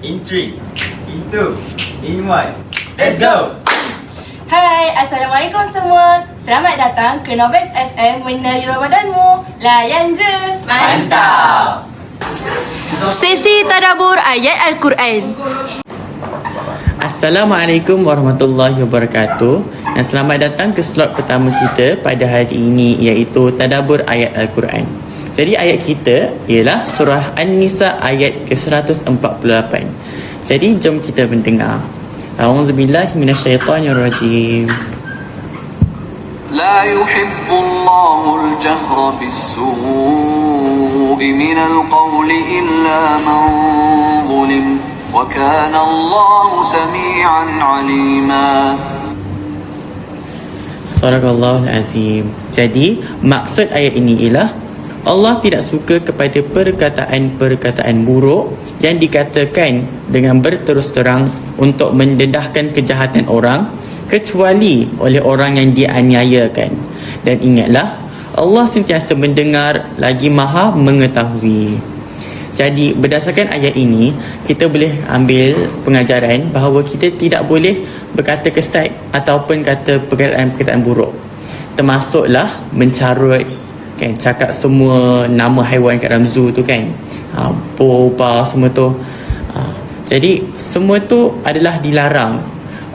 In 3, in 2, in 1. Let's go! Hai, Assalamualaikum semua. Selamat datang ke Novex FM Menari Ramadanmu. Layan je. Mantap! Sesi Tadabbur Ayat Al-Quran. Assalamualaikum warahmatullahi wabarakatuh, dan selamat datang ke slot pertama kita pada hari ini, iaitu Tadabbur Ayat Al-Quran. Jadi ayat kita ialah surah An-Nisa ayat ke-148. Jadi jom kita mendengar. A'udzubillahi minasyaitanirrajim. لا يحب الله الجهر بالسوء من القول إلا من ظلم وكان الله سميعا عليما. Sadaqallahul Azim. Jadi maksud ayat ini ialah Allah tidak suka kepada perkataan-perkataan buruk yang dikatakan dengan berterus terang untuk mendedahkan kejahatan orang, kecuali oleh orang yang dianiayakan. Dan ingatlah, Allah sentiasa mendengar lagi Maha mengetahui. Jadi berdasarkan ayat ini, kita boleh ambil pengajaran bahawa kita tidak boleh berkata kesat ataupun kata perkataan-perkataan buruk. Termasuklah mencarut, kan, cakap semua nama haiwan kat dalam zoo tu kan, boba semua tu. Jadi semua tu adalah dilarang.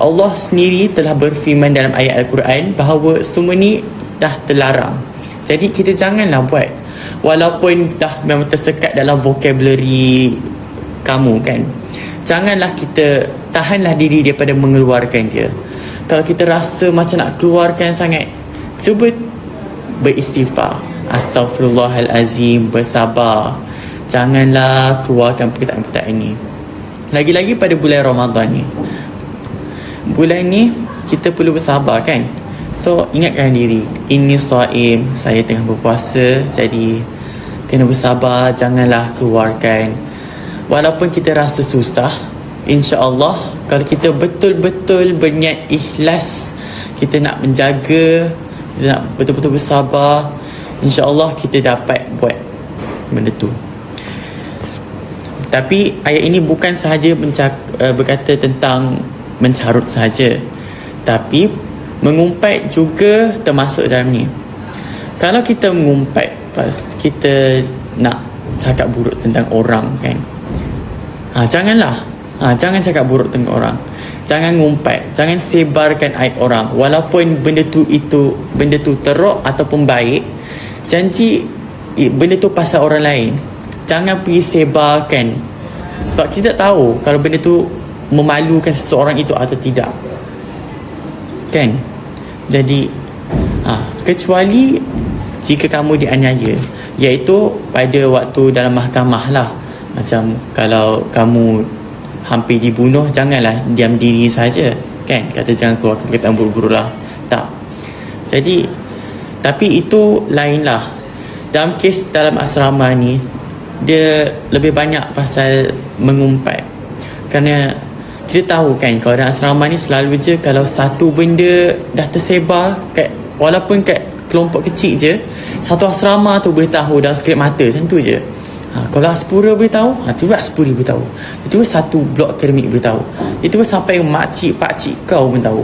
Allah sendiri telah berfirman dalam ayat Al-Quran bahawa semua ni dah terlarang. Jadi kita janganlah buat, walaupun dah memang tersekat dalam vocabulary kamu kan. Janganlah kita, tahanlah diri daripada mengeluarkan dia. Kalau kita rasa macam nak keluarkan sangat, cuba beristighfar, astaghfirullahalazim, bersabar. Janganlah keluarkan perkataan-perkataan ini. Lagi-lagi pada bulan Ramadan ni. Bulan ni kita perlu bersabar kan. So ingatkan diri, ini shaim, saya tengah berpuasa, jadi kena bersabar, janganlah keluarkan. Walaupun kita rasa susah, insya-Allah kalau kita betul-betul berniat ikhlas, kita nak menjaga, kita nak betul-betul bersabar, insya-Allah kita dapat buat benda tu. Tapi ayat ini bukan sahaja berkata tentang mencarut sahaja, tapi mengumpat juga termasuk dalam ni. Kalau kita mengumpat pas kita nak cakap buruk tentang orang kan, janganlah, jangan cakap buruk tentang orang. Jangan ngumpat, jangan sebarkan aib orang, walaupun benda tu teruk ataupun baik. Janji benda tu pasal orang lain, jangan pergi sebarkan, sebab kita tak tahu kalau benda tu memalukan seseorang itu atau tidak kan. Jadi kecuali jika kamu dianiaya, iaitu pada waktu dalam mahkamah lah. Macam kalau kamu hampir dibunuh, janganlah diam diri saja kan, kata jangan keluar perkataan buruk-buruk lah. Tak. Jadi tapi itu lain lah. Dalam kes dalam asrama ni, dia lebih banyak pasal mengumpat. Kerana kita tahu kan, kalau dalam asrama ni selalu je kalau satu benda dah tersebar kat, walaupun kat kelompok kecil je, satu asrama tu boleh tahu dalam sekelip mata, macam tu je. Kalau Aspura boleh tahu, tu Aspuri boleh tahu, itu satu blok akademik boleh tahu, itu sampai makcik pakcik kau pun tahu.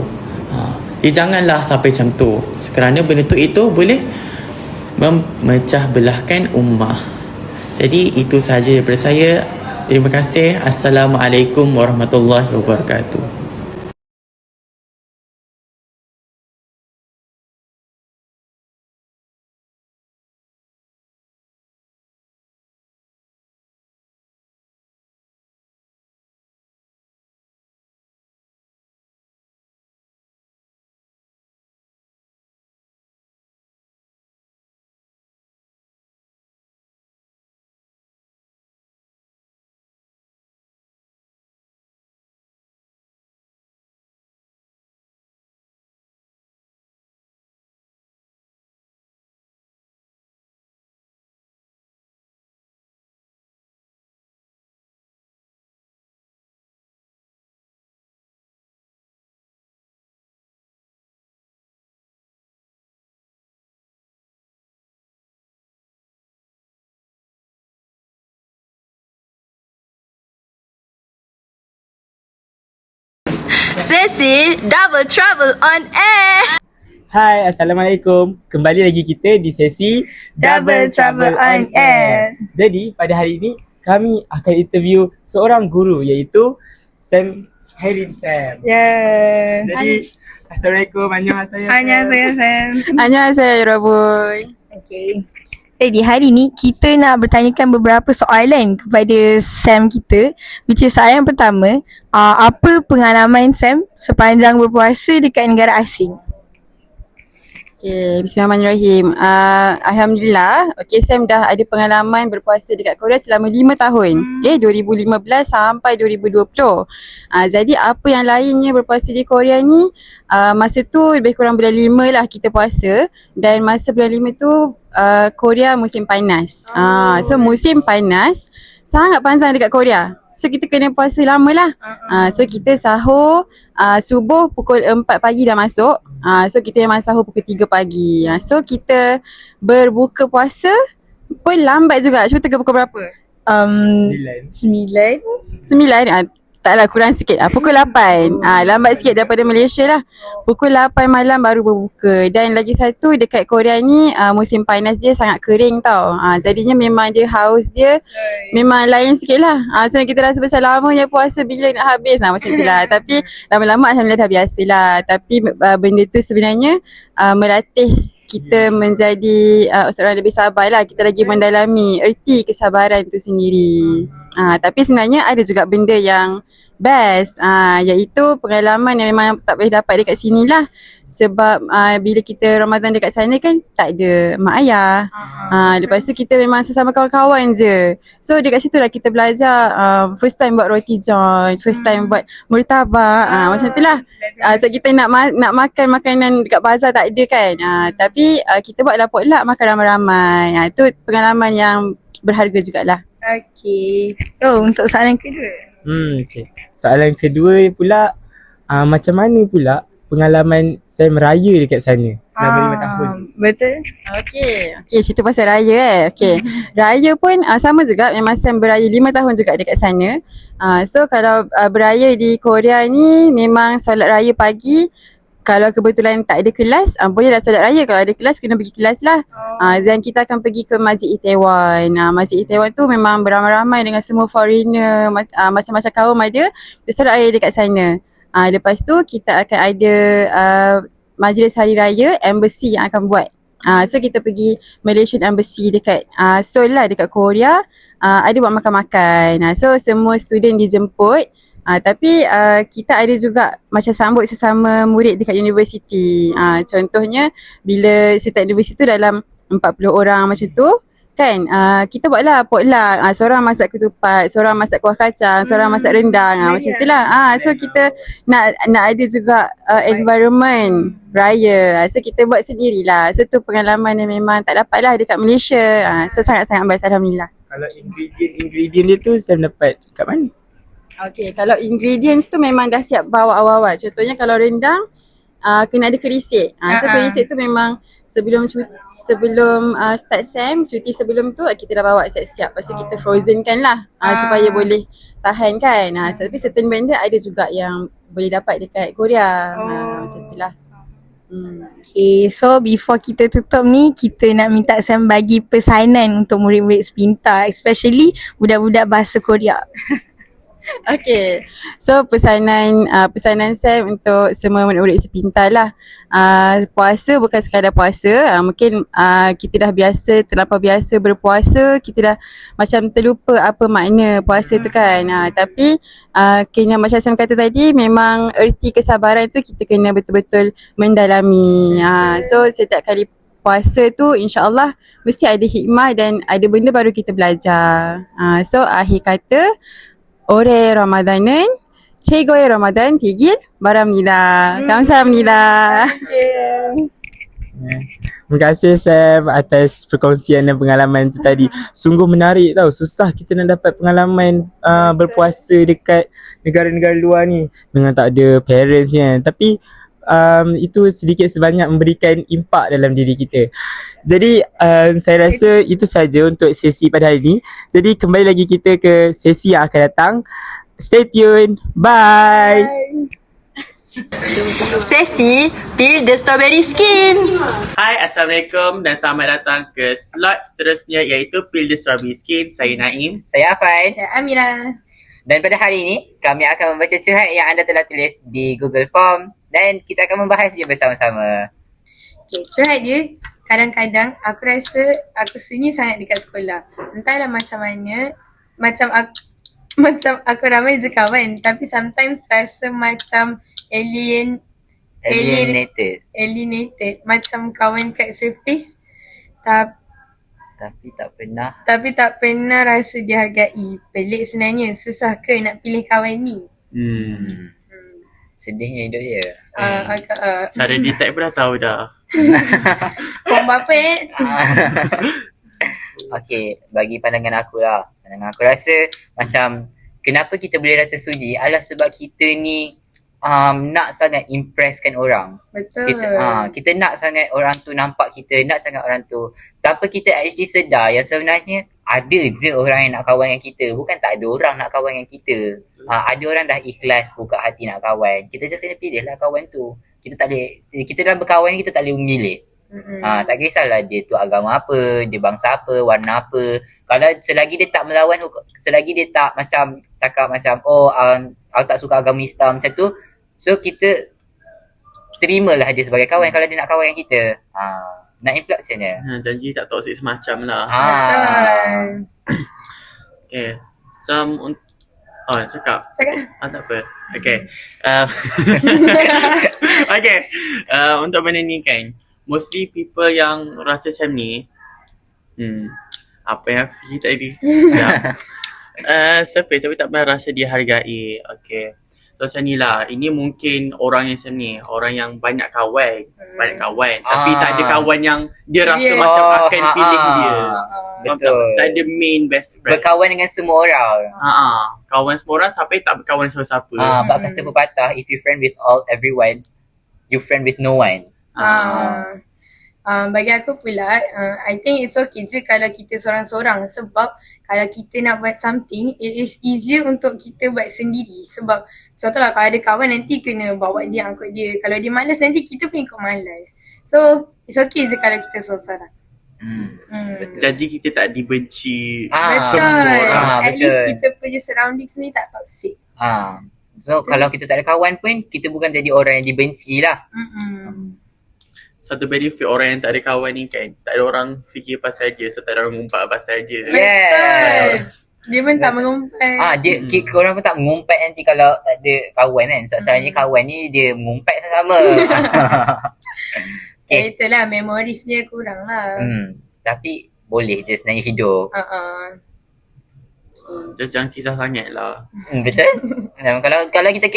Janganlah sampai macam tu, kerana benda tu itu boleh memecah belahkan ummah. Jadi itu sahaja daripada saya. Terima kasih. Assalamualaikum warahmatullahi wabarakatuh. Sesi Double Trouble on Air. Hai, Assalamualaikum. Kembali lagi kita di sesi Double Trouble on Air. Jadi, pada hari ini kami akan interview seorang guru iaitu Sam Hairin Sam. Jadi, Assalamualaikum. Annyeonghaseyo. Sam. Annyeonghaseyo Roboy. Okay. Jadi hari ni kita nak bertanyakan beberapa soalan kepada Sam kita. Which is soalan yang pertama, apa pengalaman Sam sepanjang berpuasa dekat negara asing? Okay, bismillahirrahmanirrahim. Alhamdulillah, Sam dah ada pengalaman berpuasa dekat Korea selama 5 tahun. 2015 sampai 2020. Jadi apa yang lainnya berpuasa di Korea ni, masa tu lebih kurang bulan 5 lah kita puasa. Dan masa bulan 5 tu Korea musim panas. So musim panas sangat panjang dekat Korea. So kita kena puasa lama lah. So kita sahur subuh pukul 4 pagi dah masuk. So kita memang sahur pukul 3 pagi. So kita berbuka puasa pun lambat juga. Cuba tengok pukul berapa? 9. Taklah, kurang sikit lah. Pukul 8. Lambat sikit daripada Malaysia lah. Pukul 8 malam baru berbuka. Dan lagi satu, dekat Korea ni musim panas dia sangat kering tau. Jadinya memang dia haus dia memang lain sikit lah. So kita rasa macam lamanya puasa bila nak habis lah macam tu lah. Tapi lama-lama Alhamdulillah dah biasa lah. Tapi benda tu sebenarnya melatih kita menjadi seorang lebih sabar lah. Kita lagi mendalami erti kesabaran tu sendiri. Tapi sebenarnya ada juga benda yang best, iaitu pengalaman yang memang tak boleh dapat dekat sini lah. Sebab bila kita Ramadan dekat sana kan tak ada mak ayah. Lepas tu kita memang sesama kawan-kawan je. So dekat situ lah kita belajar first time buat roti john, first time buat murtabak, macam tu lah. So kita nak makan makanan dekat bazar tak ada kan. Tapi kita buatlah potluck makan ramai-ramai. Tu pengalaman yang berharga jugalah. Okay. So untuk soalan kedua. Okay. Soalan kedua pula, macam mana pula pengalaman saya meraya dekat sana selama 5 tahun? Betul. Okay, cerita pasal raya Okay, raya pun sama juga. Memang Sam beraya 5 tahun juga dekat sana. So kalau beraya di Korea ni memang solat raya pagi. Kalau kebetulan tak ada kelas, bolehlah solat raya. Kalau ada kelas, kena pergi kelas lah. Dan kita akan pergi ke Masjid Itaewon. Masjid Itaewon tu memang beramai-ramai dengan semua foreigner, macam-macam kaum ada. Kita solat raya dekat sana. Lepas tu kita akan ada majlis hari raya embassy yang akan buat. So kita pergi Malaysian Embassy dekat Seoul lah, dekat Korea. Ada buat makan-makan. So semua student dijemput. Tapi kita ada juga macam sambut sesama murid dekat universiti. Contohnya bila setiap universiti tu dalam 40 orang macam tu kan, kita buatlah potluck. Seorang masak ketupat, seorang masak kuah kacang, seorang masak rendang, macam tu lah. So kita nak ada juga environment raya. So kita buat sendirilah. So tu pengalaman yang memang tak dapat lah dekat Malaysia. So sangat-sangat best, Alhamdulillah. Kalau ingredient dia tu saya dapat kat mana? Okay, kalau ingredients tu memang dah siap bawa awal-awal. Contohnya kalau rendang, kena ada kerisik. So kerisik tu memang sebelum start SEM, cuti sebelum tu kita dah bawa siap-siap. Lepas tu kita frozenkan lah supaya boleh tahan kan. Tapi certain benda ada juga yang boleh dapat dekat Korea. Macam tu lah. Okay, so before kita tutup ni, kita nak minta Sam bagi pesanan untuk murid-murid sepintar, especially budak-budak bahasa Korea. Okay, so pesanan Sam untuk semua murid-murid sepintar lah. Puasa bukan sekadar puasa. Mungkin kita dah terlampau biasa berpuasa, kita dah macam terlupa apa makna puasa tu kan. Tapi kena macam Sam kata tadi, memang erti kesabaran tu kita kena betul-betul mendalami. So setiap kali puasa tu insya-Allah mesti ada hikmah dan ada benda baru kita belajar. So akhir kata, 올해 라마단은 최고의 라마단 되길 바랍니다. 감사합니다. Terima kasih Sam atas perkongsian dan pengalaman tu tadi. Sungguh menarik tau. Susah kita nak dapat pengalaman berpuasa dekat negara-negara luar ni dengan tak ada parents kan. Tapi itu sedikit sebanyak memberikan impak dalam diri kita. Jadi saya rasa itu saja untuk sesi pada hari ini. Jadi kembali lagi kita ke sesi yang akan datang. Stay tuned. Bye. Sesi Peel the Strawberry Skin. Hai, Assalamualaikum dan selamat datang ke slot seterusnya iaitu Peel the Strawberry Skin. Saya Naim. Saya Afan. Saya Amira. Dan pada hari ini, kami akan membaca curhat yang anda telah tulis di Google Form dan kita akan membahasnya bersama-sama. Okay, curhat dia. Kadang-kadang aku rasa aku sunyi sangat dekat sekolah. Entahlah macam mana, macam aku ramai je kawan, tapi sometimes rasa macam Alienated. macam kawan kat surface. Tapi tak pernah. Rasa dihargai. Pelik sebenarnya. Susah ke nak pilih kawan ni? Sedihnya hidup dia. Agak Cara detect pun dah tahu dah. form apa Okey, bagi pandangan aku lah. Pandangan aku rasa macam kenapa kita boleh rasa sudi adalah sebab kita ni nak sangat impresskan orang. Betul. Kita nak sangat orang tu nampak kita, nak sangat orang tu. Tanpa kita actually sedar yang sebenarnya ada je orang yang nak kawan dengan kita. Bukan tak ada orang nak kawan dengan kita. Ada orang dah ikhlas buka hati nak kawan. Kita just kena pilih lah kawan tu. Kita dalam berkawan kita tak boleh memilih. Tak kisahlah dia tu agama apa, dia bangsa apa, warna apa. Kalau selagi dia tak melawan, selagi dia tak macam cakap macam aku tak suka agama Islam macam tu, so kita terimalah dia sebagai kawan kalau dia nak kawan dengan kita. Nak implot macam mana? Janji tak toxic semacam lah. Betul. Okay. Cakap. Tak apa. Okay. Okay. Untuk benda ni kan, mostly people yang rasa macam ni, apa yang aku fikir tadi? Siapa tak pernah rasa dihargai. Okay. So macam ni lah. Ini mungkin orang yang macam ni, orang yang banyak kawan. Tapi tak ada kawan yang dia rasa macam akan pilih dia. Betul. Tak ada main best friend. Berkawan dengan semua orang. Kawan semua orang sampai tak berkawan dengan siapa-siapa. Bab kata pepatah, if you friend with everyone, you friend with no one. Bagi aku pula, I think it's okay je kalau kita seorang-seorang, sebab kalau kita nak buat something, it is easier untuk kita buat sendiri. Sebab contohlah kalau ada kawan nanti kena bawa dia, angkut dia. Kalau dia malas nanti kita pun ikut malas. So it's okay je kalau kita seorang-seorang. Jadi kita tak dibenci. Betul. At betul. least kita punya surroundings ni tak toxic. So kalau kita tak ada kawan pun, kita bukan jadi orang yang dibenci lah. Satu benefit orang yang tak ada kawan ni kan, tak ada orang fikir pasal dia, so tak ada orang ngumpat pasal dia. Betul. Dia pun tak mengumpat. Korang pun tak mengumpat nanti kalau tak ada kawan kan. So sebenarnya kawan ni dia mengumpat sama. Itulah memories dia kurang lah. Tapi boleh je sebenarnya hidup. Just jangan kisah sangat lah. Betul. Kalau kita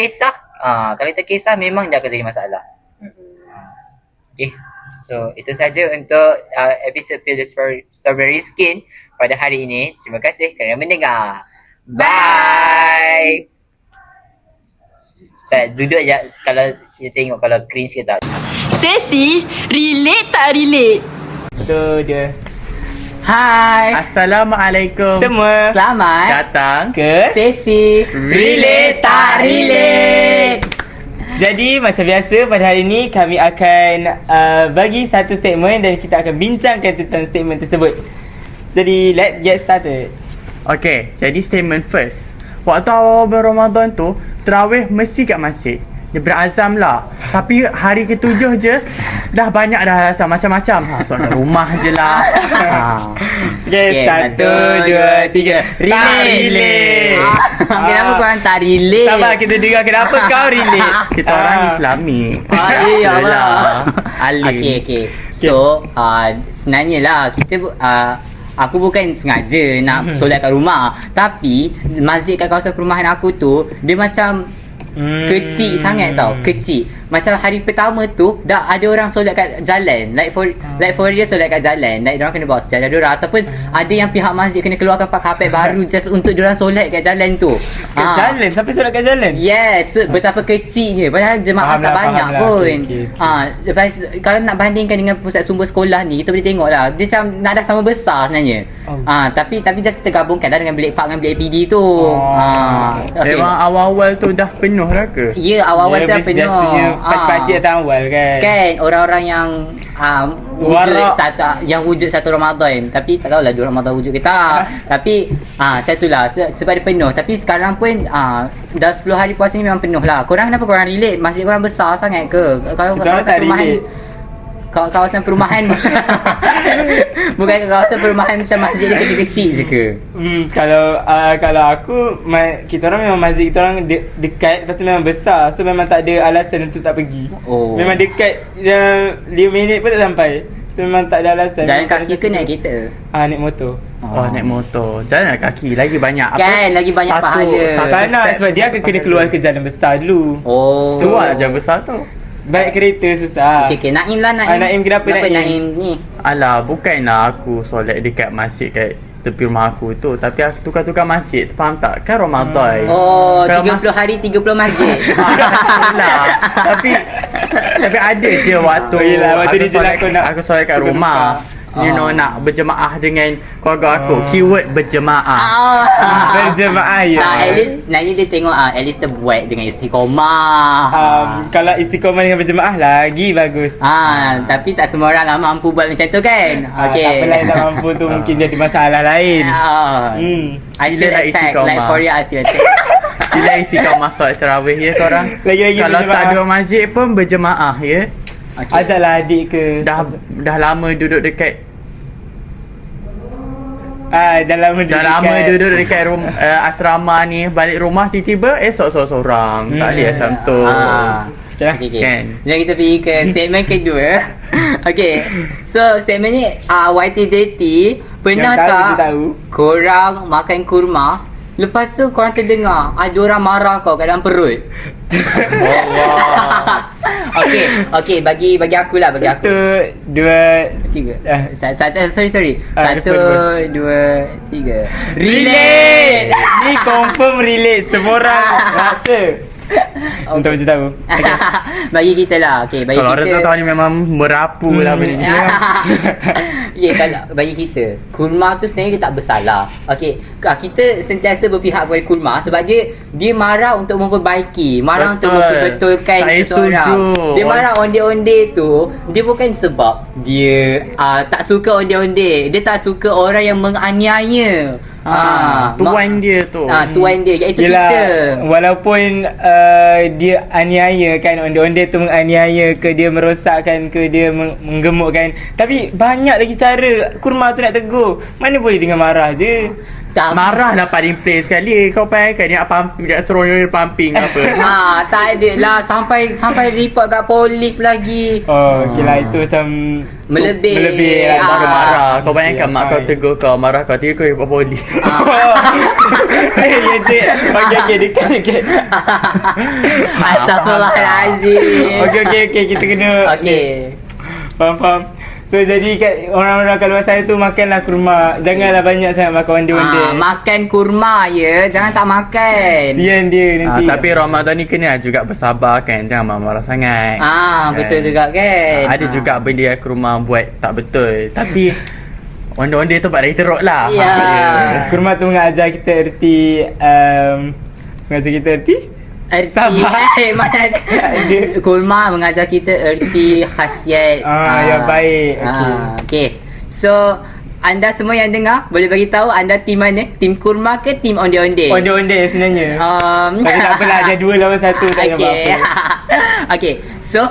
kisah, memang dia akan jadi masalah. Okay, so itu saja untuk episod Peel the Strawberry Skin pada hari ini. Terima kasih kerana mendengar. Bye. Duduk je kalau kita tengok kalau cringe ke tak. Sesi Relate tak relate. Itu dia. Hai. Assalamualaikum. Semua Selamat datang ke sesi Relate tak relate. Jadi macam biasa pada hari ini kami akan bagi satu statement dan kita akan bincangkan tentang statement tersebut. Jadi let's get started. Okay, jadi statement first. Waktu awal bulan Ramadan tu, terawih mesti kat masjid. Dia berazam lah. Tapi hari ke-7 je, dah banyak dah rasa macam-macam. Soalan rumah je lah. Okay, 1, 2, 3. Relate. Kenapa korang tak relate? Sabar, kita dengar kenapa kau relate. Kita orang Islami. Ya Allah. Alim. Okay. So, sebenarnya lah kita aku bukan sengaja nak solat kat rumah, tapi masjid kat kawasan perumahan aku tu dia macam kecil sangat tau, kecil. macam hari pertama tu dah ada orang solat kat jalan. Like for dia solat kat jalan. Like diorang kena bawa sejadah diorang, ataupun ada yang pihak masjid kena keluarkan kapet baru just untuk diorang solat kat jalan tu. Kat jalan? Sampai solat kat jalan? Yes, betapa kecilnya. Padahal jemaah tak banyak pun. Lepas kalau nak bandingkan dengan pusat sumber sekolah ni, kita boleh tengok lah. Dia macam nak dah sama besar sebenarnya. Tapi just kita gabungkan dah dengan bilik park dengan bilik APD tu. Memang awal-awal tu dah penuh lah ke? Ya, awal-awal tu dah penuh. Biasanya pakcik-pakcik datang awal kan? Kan, orang-orang yang wujud satu Ramadan. Tapi tak tahulah 2 Ramadan wujud ke tak. Tapi satu lah sebab dia penuh. Tapi sekarang pun dah 10 hari puasa ni memang penuh lah. Korang kenapa korang relate? Masjid korang besar sangat ke? Kalau kawasan perumahan kawasan perumahan bukan kawasan perumahan macam masjid dia kecil-kecil je ke? Kalau aku kita orang memang masjid kita orang dekat, lepas tu memang besar. So memang tak ada alasan untuk tak pergi. Memang dekat 5 minit pun tak sampai. So memang tak ada alasan. Jalan kaki ke naik kereta? Naik motor. Naik motor. Jalan kaki lagi banyak kan, lagi banyak pahala. Takkan sebab dia akan kena keluar ke jalan besar dulu. Keluar jalan besar tu. Baik kereta susah. Okay, Naim lah Naim. Naim kenapa Naim ni? Alah, bukanlah aku solat dekat masjid kat tepi rumah aku tu, tapi aku tukar-tukar masjid. Faham tak? Kan Ramadan. 30 hari 30 masjid. Alah, tapi ada je waktu aku solat kat rumah. You know, nak berjemaah dengan keluarga aku. Keyword berjemaah. Berjemaah ya. At least sebenarnya dia tengok at least dia buat dengan istiqomah. Kalau istiqomah dengan berjemaah lagi bagus. Tapi tak semua orang lah mampu buat macam tu kan. Tak apalah, tak mampu tu mungkin jadi masalah lain. I feel attack. Like for real I feel attack. Sila istiqomah solat tarawih ya korang. Lagi-lagi kalau berjemaah. tak ada masjid pun berjemaah ya. Ajaklah adik ke. Dah lama duduk dekat dah lama duduk dekat asrama ni, balik rumah tiba-tiba esok seorang. Tak boleh macam tu. Okay. Jadi kita pergi ke statement kedua. Okay, so statement ni YTJT, pernah tak korang makan kurma, lepas tu korang terdengar ada orang marah kau kat dalam perut? Okay, bagi aku lah, bagi aku. 1, 2, 3. Sorry. 1, 2, 3. Relate. Ni confirm relate. Semua orang rasa. Untuk beritahu. Bagi kita lah. Okay, bagi kalau kita. Kalau orang tahu ni memang merapu lah benda ni. Kalau bagi kita, kurma tu sebenarnya dia tak bersalah. Okay, kita sentiasa berpihak kepada kurma sebab dia marah untuk memperbaiki, marah untuk memperbetulkan seseorang. Dia marah onde-onde tu, dia bukan sebab dia tak suka onde-onde. Dia tak suka orang yang menganiaya. Tuan dia tu. Tuan dia iaitu kita. Walaupun dia aniaya kan, onde-onde tu menganiaya ke, dia merosakkan ke, dia menggemukkan, tapi banyak lagi cara kurma tu nak tegur. Mana boleh dengan marah je. Marah lah paling plain sekali. Kau bayangkan dia nak suruh dia pumping apa. Tak ada lah, sampai report kat polis lagi. Okay lah, itu macam Melebih lah. Baru marah. Kau bayangkan mak kau tegur kau, marah kau, tiga kau report polis. Okay, dekat. Astagfirullahalazim. Okay, kita kena. Okay, Faham. So jadi kat orang-orang kat luar sana tu, makanlah kurma. Janganlah banyak sangat makan onde-onde. Makan kurma je, jangan tak makan. Sian dia nanti. Tapi Ramadan ni kena juga bersabar kan. Jangan marah-marah sangat. Betul juga kan. Ada juga benda yang kurma buat tak betul. Tapi onde-onde tu buat lagi teruk lah. Kurma tu mengajar kita erti mana kurma mengajar kita erti khasiat yang baik. Okay. So anda semua yang dengar boleh bagi tahu anda tim mana? Tim kurma ke tim onde-onde? Onde-onde sebenarnya. Tapi tak apalah, ada 2 lawan 1, tak ada apa-apa. Okay. So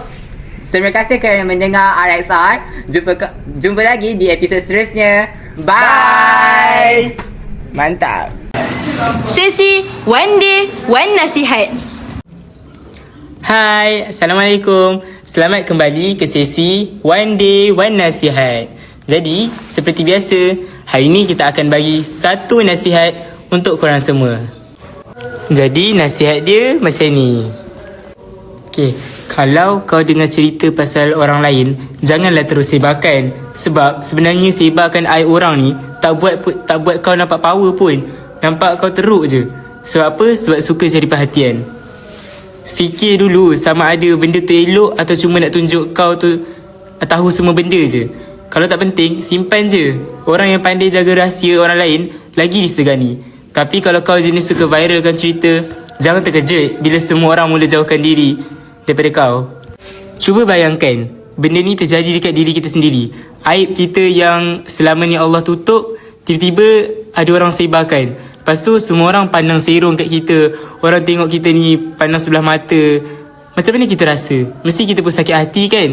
terima kasih kerana mendengar RXR. Jumpa lagi di episod seterusnya. Bye. Mantap. Sesi One Day One Nasihat. Hai, Assalamualaikum. Selamat kembali ke sesi One Day One Nasihat. Jadi, seperti biasa, hari ni kita akan bagi satu nasihat untuk korang semua. Jadi, nasihat dia macam ni. Okay, Kalau kau dengar cerita pasal orang lain, janganlah terus sebarkan. Sebab sebenarnya sebarkan aib orang ni tak buat kau nampak power pun. Nampak kau teruk je. Sebab apa? Sebab suka cari perhatian. Fikir dulu sama ada benda tu elok atau cuma nak tunjuk kau tu tahu semua benda je. Kalau tak penting, simpan je. Orang yang pandai jaga rahsia orang lain lagi disegani. Tapi kalau kau jenis suka viralkan cerita, jangan terkejut bila semua orang mula jauhkan diri daripada kau. Cuba bayangkan, benda ni terjadi dekat diri kita sendiri. Aib kita yang selama ni Allah tutup, tiba-tiba ada orang sebarkan. Lepas tu semua orang pandang serong kat kita. Orang tengok kita ni pandang sebelah mata. Macam mana kita rasa? Mesti kita pun sakit hati kan?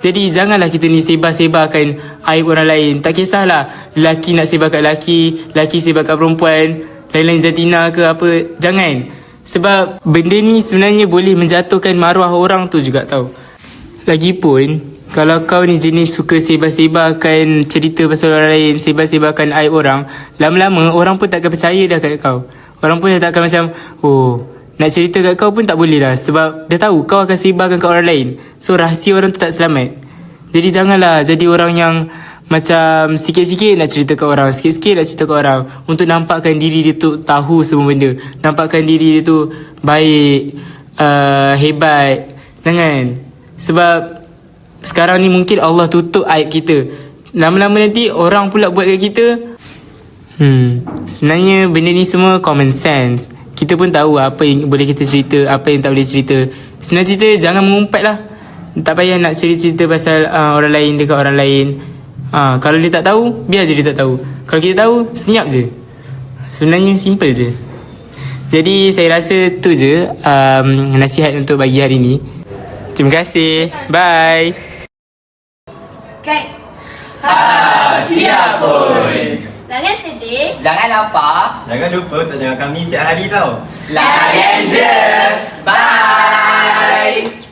Jadi janganlah kita ni sebar-sebarkan aib orang lain. Tak kisahlah lelaki nak sebarkan lelaki, lelaki sebarkan perempuan, lain-lain jantina ke apa. Jangan. Sebab benda ni sebenarnya boleh menjatuhkan maruah orang tu juga tau. Lagipun, kalau kau ni jenis suka sebar-sebarkan cerita pasal orang lain, sebar-sebarkan aib orang, lama-lama orang pun takkan percaya dah kat kau. Orang pun dah takkan macam, oh, nak cerita kat kau pun tak boleh lah. Sebab dah tahu kau akan sebarkan kat orang lain. So rahsia orang tu tak selamat. Jadi janganlah jadi orang yang macam sikit-sikit nak cerita kat orang, sikit-sikit nak cerita kat orang, untuk nampakkan diri dia tu tahu semua benda, nampakkan diri dia tu baik, hebat. Jangan. Sebab sekarang ni mungkin Allah tutup aib kita, lama-lama nanti orang pula buat kat kita. Sebenarnya benda ni semua common sense. Kita pun tahu apa yang boleh kita cerita, apa yang tak boleh cerita. Senang cerita, jangan mengumpat lah. Tak payah nak cerita pasal orang lain dekat orang lain. Kalau dia tak tahu, biar je dia tak tahu. Kalau kita tahu, senyap je. Sebenarnya simple je. Jadi saya rasa tu je nasihat untuk bagi hari ni. Terima kasih. Bye. Siap pun. Jangan sedih. Jangan lapar. Jangan lupa untuk dengar kami setiap hari tau. Layan je. Bye.